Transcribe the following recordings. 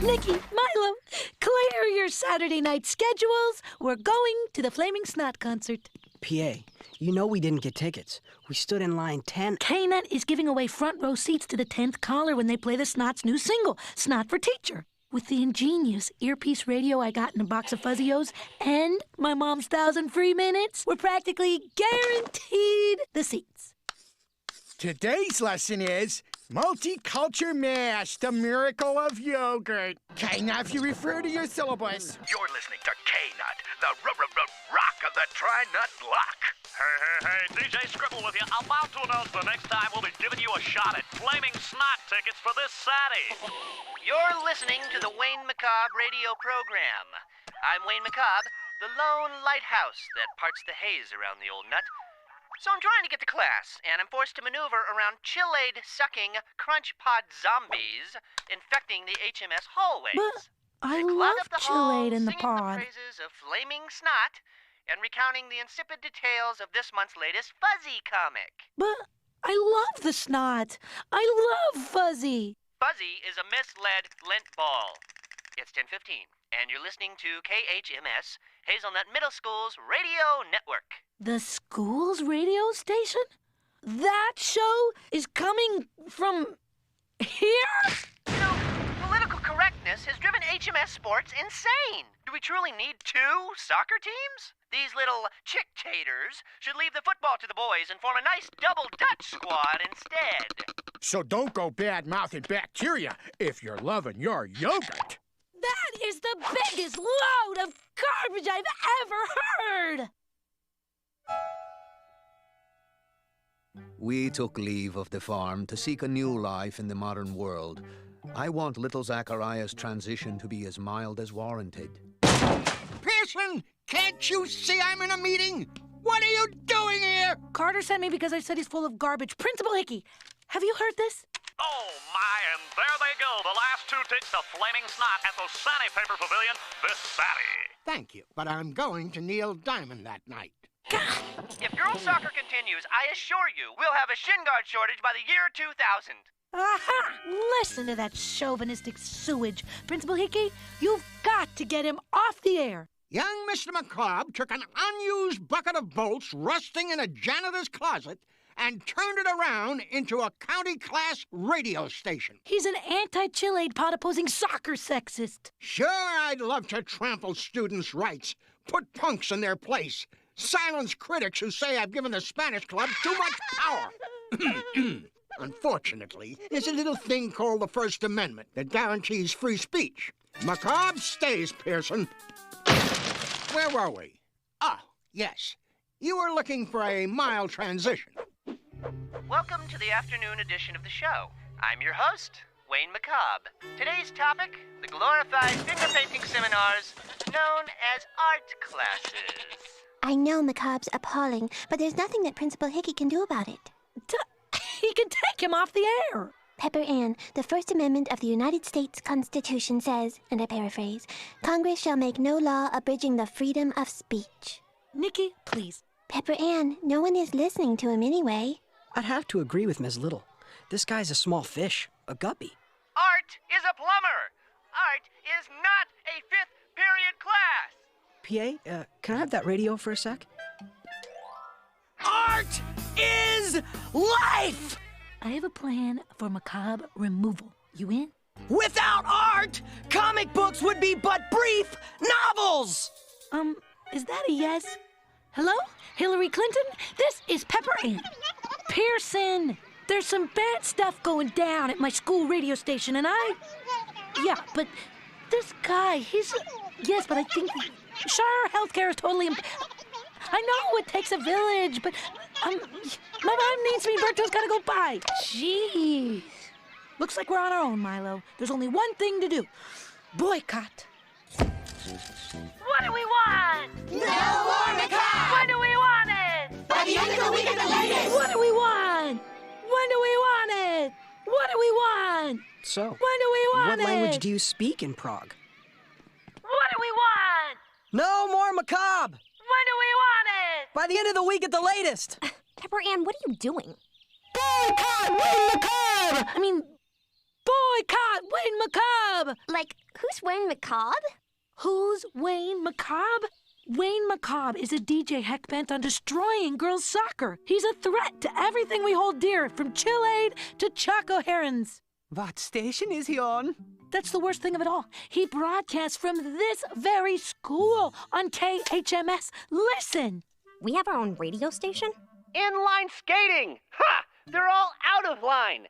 Nikki, Milo, clear your Saturday night schedules. We're going to the Flaming Snot concert. PA, you know we didn't get tickets. We stood in line 10. K-Nut is giving away front row seats to the 10th caller when they play the Snot's new single, Snot for Teacher. With the ingenious earpiece radio I got in a box of Fuzzy-O's and my mom's 1,000 free minutes, we're practically guaranteed the seats. Today's lesson is multicultural mash, the miracle of yogurt. Okay, now if you refer to your syllabus. You're listening to K-Nut, the rock of the Tri-Nut Block. Hey, DJ Scribble with you. I'm about to announce the next time we'll be giving you a shot at Flaming Snot tickets for this Saturday. You're listening to the Wayne McCobb radio program. I'm Wayne McCobb, the lone lighthouse that parts the haze around the old nut. So I'm trying to get to class, and I'm forced to maneuver around Chil-Aid-sucking crunch pod zombies infecting the HMS hallways. But I They clog love up the Chil-Aid halls, in the singing pod. the praises of Flaming Snot and recounting the insipid details of this month's latest Fuzzy comic. But I love the Snot. I love Fuzzy. Fuzzy is a misled lint ball. It's 10:15, and you're listening to KHMS, Hazelnut Middle School's radio network. The school's radio station? That show is coming from here? You know, political correctness has driven HMS sports insane. Do we truly need 2 soccer teams? These little chick-taters should leave the football to the boys and form a nice double Dutch squad instead. So don't go bad-mouthing bacteria if you're loving your yogurt. That is the biggest load of garbage I've ever heard! We took leave of the farm to seek a new life in the modern world. I want little Zachariah's transition to be as mild as warranted. Pearson, can't you see I'm in a meeting? What are you doing here? Carter sent me because I said he's full of garbage. Principal Hickey, have you heard this? Oh, my, and there they go, the last 2 ticks of Flaming Snot at the Sandpaper Pavilion this Saturday. Thank you, but I'm going to Neil Diamond that night. If girls soccer continues, I assure you we'll have a shin guard shortage by the year 2000. Aha! Listen to that chauvinistic sewage. Principal Hickey, you've got to get him off the air. Young Mr. McCobb took an unused bucket of bolts rusting in a janitor's closet and turned it around into a county-class radio station. He's an anti-Chil-Aid pod-opposing soccer sexist. Sure, I'd love to trample students' rights, put punks in their place, silence critics who say I've given the Spanish Club too much power. Unfortunately, there's a little thing called the First Amendment that guarantees free speech. McCobb stays, Pearson. Where were we? Ah, yes. You were looking for a mild transition. Welcome to the afternoon edition of the show. I'm your host, Wayne McCobb. Today's topic, the glorified finger painting seminars known as art classes. I know McCobb's appalling, but there's nothing that Principal Hickey can do about it. He can take him off the air. Pepper Ann, the First Amendment of the United States Constitution says, and I paraphrase, Congress shall make no law abridging the freedom of speech. Nikki, please. Pepper Ann, no one is listening to him anyway. I'd have to agree with Ms. Little. This guy's a small fish, a guppy. Art is a plumber. Art is not a 5th period class. PA, can I have that radio for a sec? Art is life! I have a plan for macabre removal. You in? Without art, comic books would be but brief novels! Is that a yes? Hello? Hillary Clinton? This is Pepper Ann. Pearson, there's some bad stuff going down at my school radio station, and yeah, but this guy, yes, but I think, sure, healthcare is totally, I know it takes a village, but, my mom needs me, Berto's gotta go by. Jeez. Looks like we're on our own, Milo. There's only one thing to do. Boycott. What do we want? No more macabre! When do we want it? By the end of the week at the latest! What do we want? When do we want it? What do we want? So, when do we want what language do you speak in Prague? What do we want? No more macabre! When do we want it? By the end of the week at the latest! Pepper Ann, what are you doing? Boycott! Macabre! I mean, boycott! caught Wayne McCobb! Like, who's Wayne McCobb? Who's Wayne McCobb? Wayne McCobb is a DJ heck-bent on destroying girls' soccer. He's a threat to everything we hold dear, from Chill Aid to Choco Herons. What station is he on? That's the worst thing of it all. He broadcasts from this very school on KHMS. Listen! We have our own radio station? Inline skating! Ha! They're all out of line!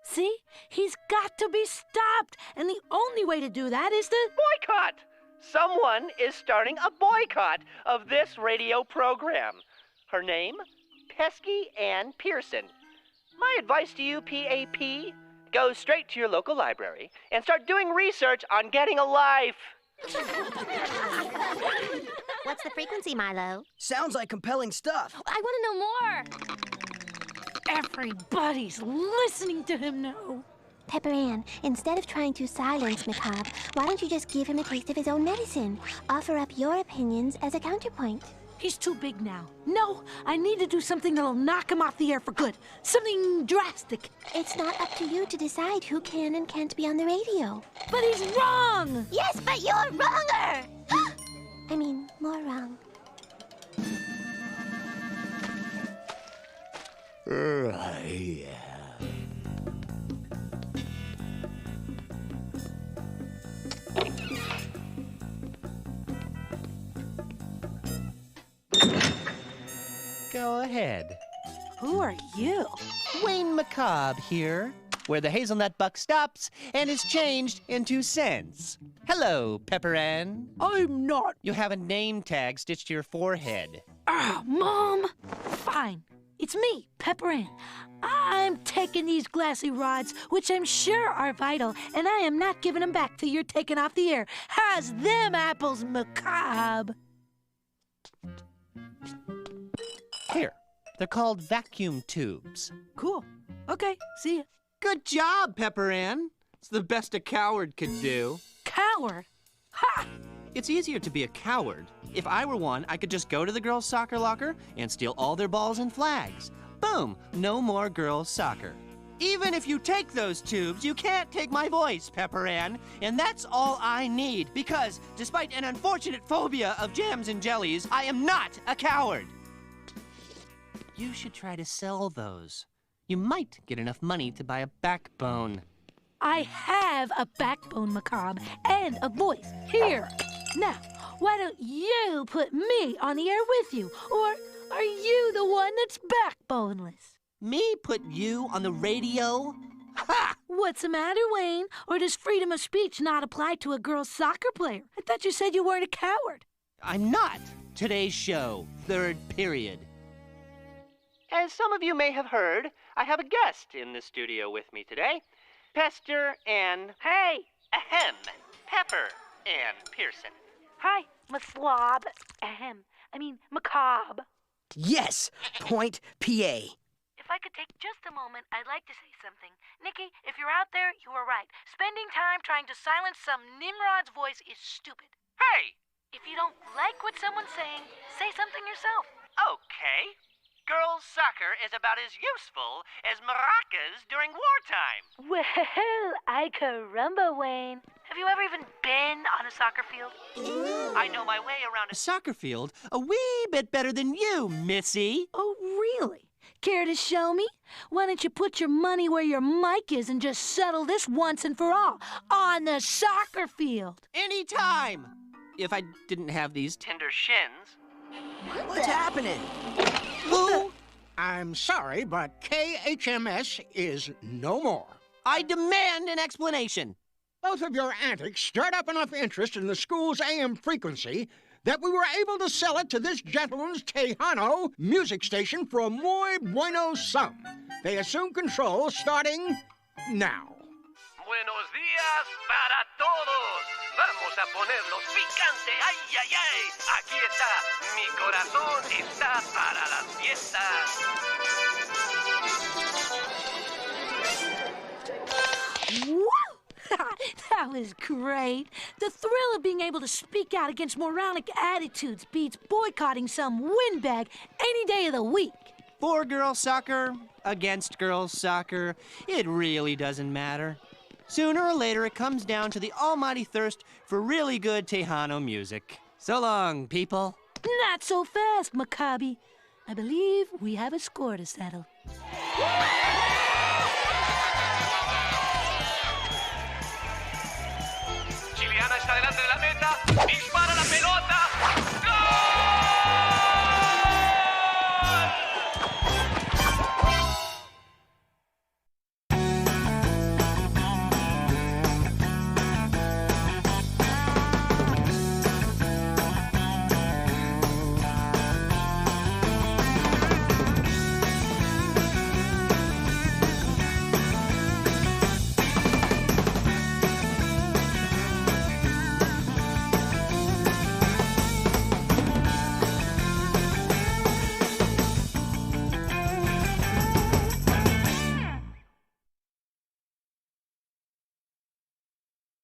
See? He's got to be stopped. And the only way to do that is to... Boycott! Someone is starting a boycott of this radio program. Her name? Pesky Ann Pearson. My advice to you, PAP, go straight to your local library and start doing research on getting a life. What's the frequency, Milo? Sounds like compelling stuff. I want to know more. Everybody's listening to him now. Pepper Ann, instead of trying to silence McCobb, why don't you just give him a taste of his own medicine? Offer up your opinions as a counterpoint. He's too big now. No, I need to do something that'll knock him off the air for good. Something drastic. It's not up to you to decide who can and can't be on the radio. But he's wrong! Yes, but you're wronger! I mean, more wrong. Go ahead. Who are you? Wayne McCobb here, where the hazelnut buck stops and is changed into cents. Hello, Pepper Ann. I'm not. You have a name tag stitched to your forehead. Ah, Mom. Fine. It's me, Pepper Ann. I'm taking these glassy rods, which I'm sure are vital, and I am not giving them back till you're taken off the air. How's them apples, McCobb? Here, they're called vacuum tubes. Cool. Okay, see ya. Good job, Pepper Ann. It's the best a coward could do. Coward? Ha! It's easier to be a coward. If I were one, I could just go to the girls' soccer locker and steal all their balls and flags. Boom! No more girls' soccer. Even if you take those tubes, you can't take my voice, Pepper Ann. And that's all I need, because despite an unfortunate phobia of jams and jellies, I am not a coward. You should try to sell those. You might get enough money to buy a backbone. I have a backbone, McCobb, and a voice. Here. Now, why don't you put me on the air with you? Or are you the one that's backboneless? Me put you on the radio? Ha! What's the matter, Wayne? Or does freedom of speech not apply to a girls' soccer player? I thought you said you weren't a coward. I'm not. Today's show, third period. As some of you may have heard, I have a guest in the studio with me today. Pester Ann... Hey! Ahem! Pepper Ann Pearson. Hi, Slob. McCobb. Yes! Point PA. If I could take just a moment, I'd like to say something. Nikki, if you're out there, you were right. Spending time trying to silence some Nimrod's voice is stupid. Hey! If you don't like what someone's saying, say something yourself. Okay. Girls' soccer is about as useful as maracas during wartime. Well, ay caramba, Wayne. Have you ever even been on a soccer field? I know my way around A soccer field a wee bit better than you, Missy. Oh, really? Care to show me? Why don't you put your money where your mic is and just settle this once and for all on the soccer field? Anytime. If I didn't have these tender shins. What's happening? Who? I'm sorry, but KHMS is no more. I demand an explanation. Both of your antics stirred up enough interest in the school's AM frequency that we were able to sell it to this gentleman's Tejano music station for a muy bueno sum. They assume control starting now. Buenos días para todos. Vamos a ponerlos picante. Ay, ay, ay. Aquí está. Mi corazón está para las fiestas. Woo! That was great. The thrill of being able to speak out against moronic attitudes beats boycotting some windbag any day of the week. For girls soccer, against girls soccer, it really doesn't matter. Sooner or later, it comes down to the almighty thirst for really good Tejano music. So long, people. Not so fast, Maccabi. I believe we have a score to settle. Chiliana está delante de la meta. Dispara.